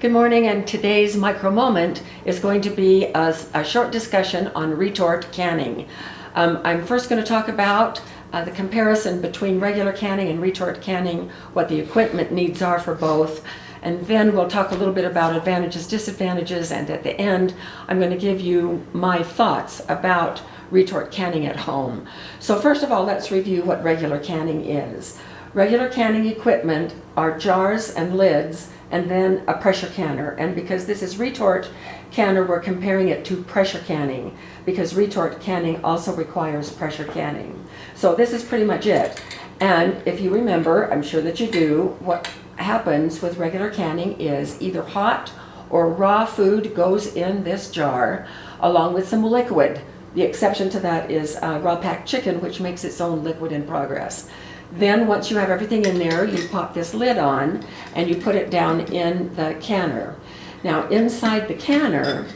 Good morning, and today's MicroMoment is going to be a short discussion on retort canning. I'm first going to talk about the comparison between regular canning and retort canning, what the equipment needs are for both, and then we'll talk a little bit about advantages, disadvantages, and at the end I'm going to give you my thoughts about retort canning at home. So first of all, let's review what regular canning is. Regular canning equipment are jars and lids and then a pressure canner. And because this is retort canner, we're comparing it to pressure canning because retort canning also requires pressure canning. So this is pretty much it. And if you remember, I'm sure that you do, what happens with regular canning is either hot or raw food goes in this jar along with some liquid. The exception to that is raw packed chicken, which makes its own liquid in progress. Then once you have everything in there, you pop this lid on and you put it down in the canner. Now inside the canner,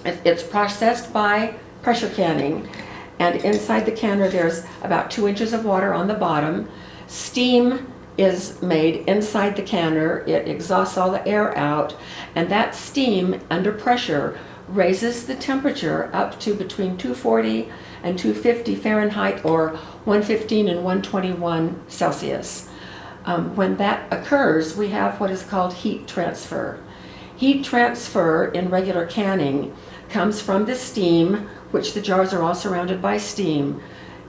it's processed by pressure canning, and inside the canner there's about 2 inches of water on the bottom. Steam is made inside the canner. It exhausts all the air out, and that steam under pressure raises the temperature up to between 240 and 250 Fahrenheit or 115 and 121 Celsius. When that occurs, we have what is called heat transfer. Heat transfer in regular canning comes from the steam, which the jars are all surrounded by steam,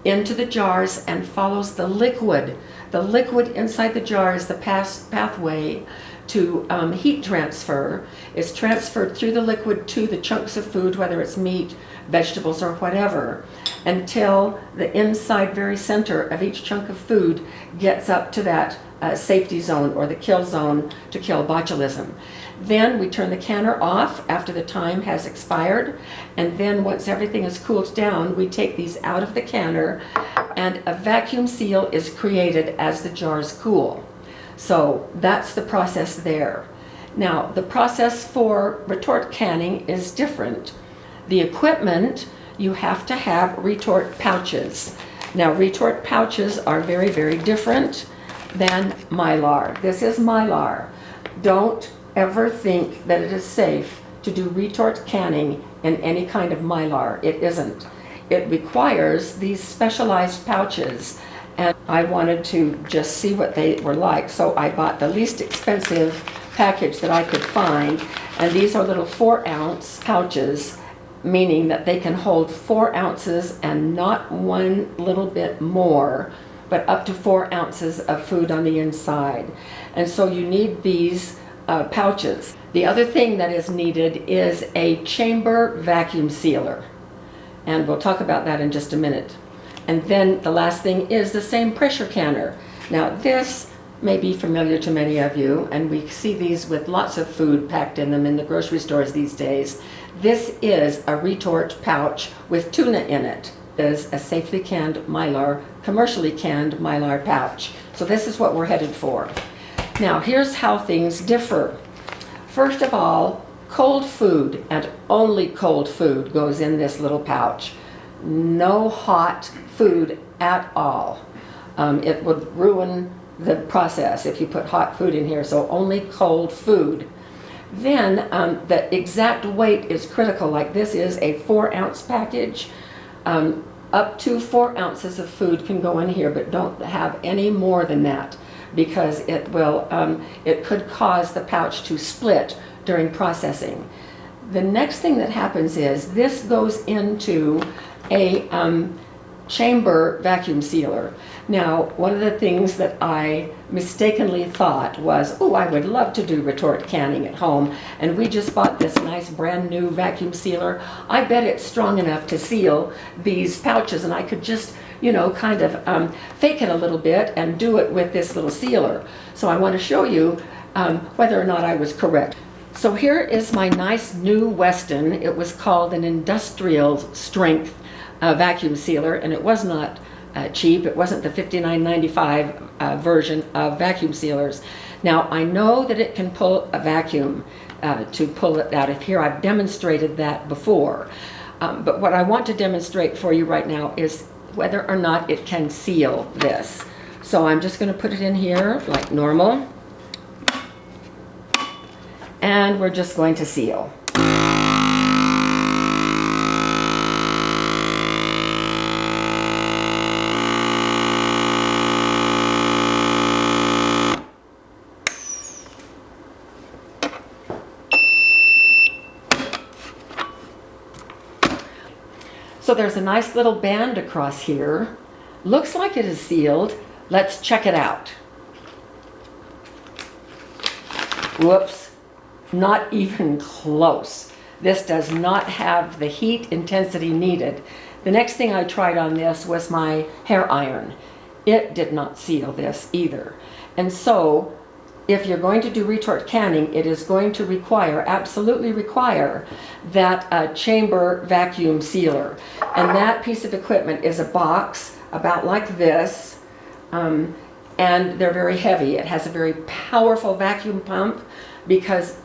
into the jars and follows the liquid. The liquid inside the jar is the pathway to heat transfer. Is transferred through the liquid to the chunks of food, whether it's meat, vegetables, or whatever, until the inside very center of each chunk of food gets up to that safety zone or the kill zone to kill botulism. Then we turn the canner off after the time has expired, and then once everything is cooled down, we take these out of the canner and a vacuum seal is created as the jars cool. So that's the process there. Now the process for retort canning is different. The equipment, you have to have retort pouches. Now retort pouches are very, very different than Mylar. This is Mylar. Don't ever think that it is safe to do retort canning in any kind of Mylar. It isn't. It requires these specialized pouches, and I wanted to just see what they were like, so I bought the least expensive package that I could find, and these are little 4-ounce pouches, meaning that they can hold 4 ounces and not one little bit more, but up to 4 ounces of food on the inside. And so you need these pouches. The other thing that is needed is a chamber vacuum sealer, and we'll talk about that in just a minute. And then the last thing is the same pressure canner. Now this may be familiar to many of you, and we see these with lots of food packed in them in the grocery stores these days. This is a retort pouch with tuna in it. It is a safely canned Mylar, commercially canned Mylar pouch. So this is what we're headed for. Now here's how things differ. First of all, cold food, and only cold food, goes in this little pouch. No hot food at all. It would ruin the process if you put hot food in here, so only cold food. Then the exact weight is critical. Like this is a 4-ounce package. Up to 4 ounces of food can go in here, but don't have any more than that, because it will it could cause the pouch to split during processing. The next thing that happens is this goes into a chamber vacuum sealer. Now, one of the things that I mistakenly thought was, oh, I would love to do retort canning at home, and we just bought this nice brand new vacuum sealer. I bet it's strong enough to seal these pouches, and I could just, kind of fake it a little bit and do it with this little sealer. So I want to show you whether or not I was correct. So here is my nice new Weston. It was called an industrial strength vacuum sealer, and it was not cheap. It wasn't the $59.95 version of vacuum sealers. Now I know that it can pull a vacuum to pull it out of here. I've demonstrated that before, but what I want to demonstrate for you right now is whether or not it can seal this. So I'm just going to put it in here like normal. and we're just going to seal. So there's a nice little band across here. Looks like it is sealed. Let's check it out. Whoops, not even close. This does not have the heat intensity needed. The next thing I tried on this was my hair iron. It did not seal this either. And so, if you're going to do retort canning, it is going to require, absolutely require, that chamber vacuum sealer. And that piece of equipment is a box about like this, and they're very heavy. It has a very powerful vacuum pump because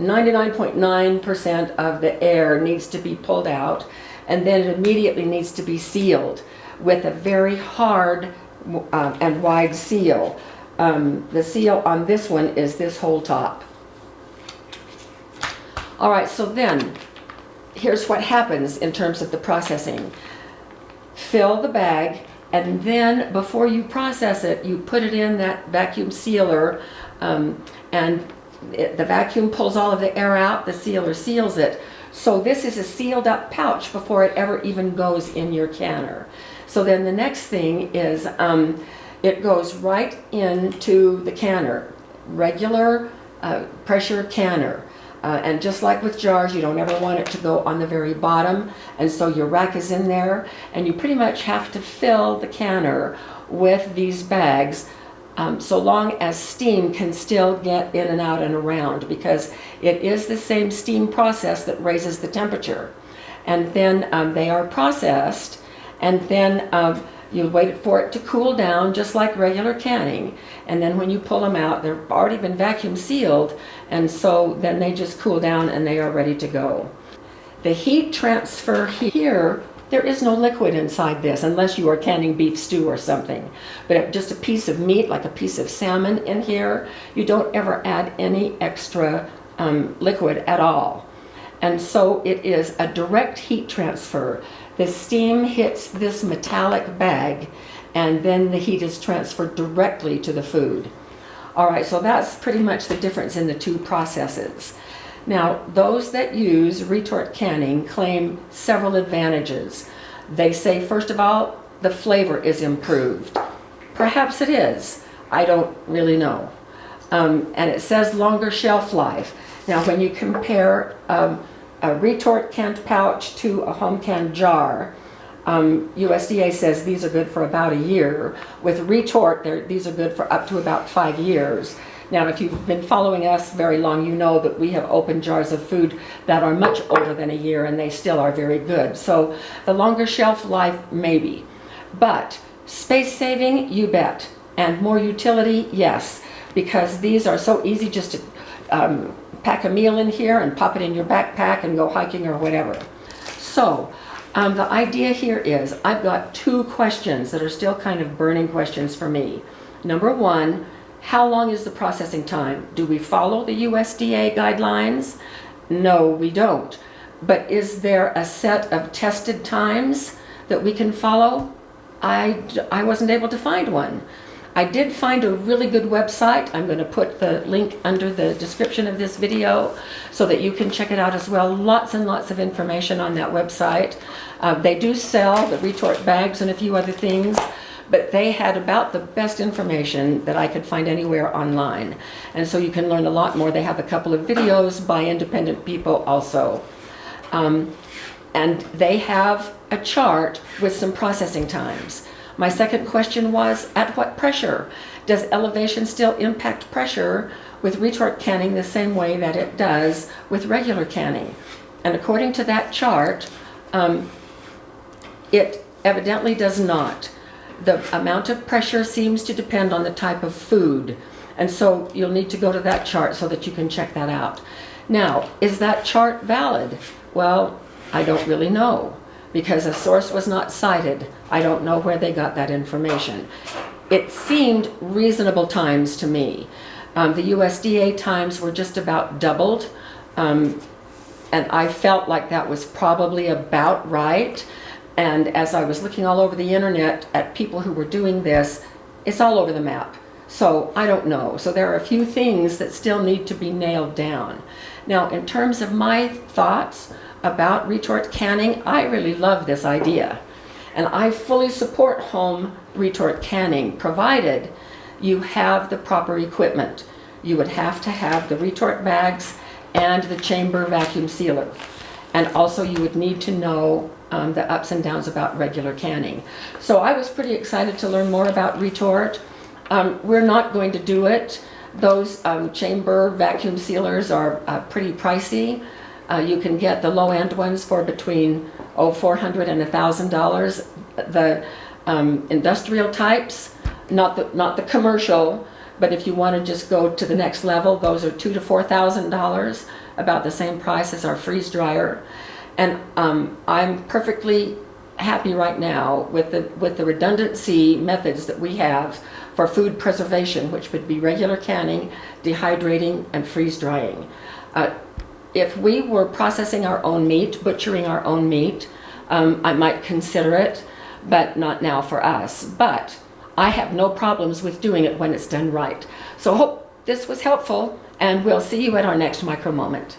99.9% of the air needs to be pulled out, and then it immediately needs to be sealed with a very hard and wide seal. The seal on this one is this whole top. All right, so then here's what happens in terms of the processing. Fill the bag, and then before you process it, you put it in that vacuum sealer, and the vacuum pulls all of the air out, the sealer seals it. So this is a sealed up pouch before it ever even goes in your canner. So then the next thing is it goes right into the canner, regular pressure canner. And just like with jars, you don't ever want it to go on the very bottom. And so your rack is in there, and you pretty much have to fill the canner with these bags so long as steam can still get in and out and around, because it is the same steam process that raises the temperature. And then they are processed, and then you wait for it to cool down just like regular canning, and then when you pull them out, they've already been vacuum sealed, and so then they just cool down and they are ready to go. The heat transfer here, there is no liquid inside this unless you are canning beef stew or something. But just a piece of meat, like a piece of salmon in here, you don't ever add any extra liquid at all. And so it is a direct heat transfer. The steam hits this metallic bag, and then the heat is transferred directly to the food. All right, so that's pretty much the difference in the two processes. Now, those that use retort canning claim several advantages. They say, first of all, the flavor is improved. Perhaps it is. I don't really know. And it says longer shelf life. Now, when you compare a retort canned pouch to a home canned jar, USDA says these are good for about a year. With retort, these are good for up to about 5 years. Now, if you've been following us very long, you know that we have opened jars of food that are much older than a year, and they still are very good. So the longer shelf life, maybe. But space saving, you bet. And more utility, yes. Because these are so easy just to pack a meal in here and pop it in your backpack and go hiking or whatever. So the idea here is I've got two questions that are still kind of burning questions for me. Number one, how long is the processing time? Do we follow the USDA guidelines? No, we don't. But is there a set of tested times that we can follow? I wasn't able to find one. I did find a really good website. I'm going to put the link under the description of this video so that you can check it out as well. Lots and lots of information on that website. They do sell the retort bags and a few other things, but they had about the best information that I could find anywhere online. And so you can learn a lot more. They have a couple of videos by independent people also. And they have a chart with some processing times. My second question was, at what pressure? Does elevation still impact pressure with retort canning the same way that it does with regular canning? And according to that chart, it evidently does not. The amount of pressure seems to depend on the type of food. And so you'll need to go to that chart so that you can check that out. Now, is that chart valid? Well, I don't really know, because a source was not cited. I don't know where they got that information. It seemed reasonable times to me. The USDA times were just about doubled, and I felt like that was probably about right. And as I was looking all over the internet at people who were doing this, it's all over the map. So I don't know. So there are a few things that still need to be nailed down. Now, in terms of my thoughts about retort canning, I really love this idea. And I fully support home retort canning, provided you have the proper equipment. You would have to have the retort bags and the chamber vacuum sealer. And also you would need to know the ups and downs about regular canning. So I was pretty excited to learn more about retort. We're not going to do it. Those chamber vacuum sealers are pretty pricey. You can get the low-end ones for between $400 and $1,000. The industrial types, not the commercial, but if you want to just go to the next level, those are $2,000 to $4,000, about the same price as our freeze dryer. And I'm perfectly happy right now with the redundancy methods that we have for food preservation, which would be regular canning, dehydrating, and freeze drying. If we were processing our own meat, butchering our own meat, I might consider it, but not now for us. But I have no problems with doing it when it's done right. So I hope this was helpful, and we'll see you at our next micro moment.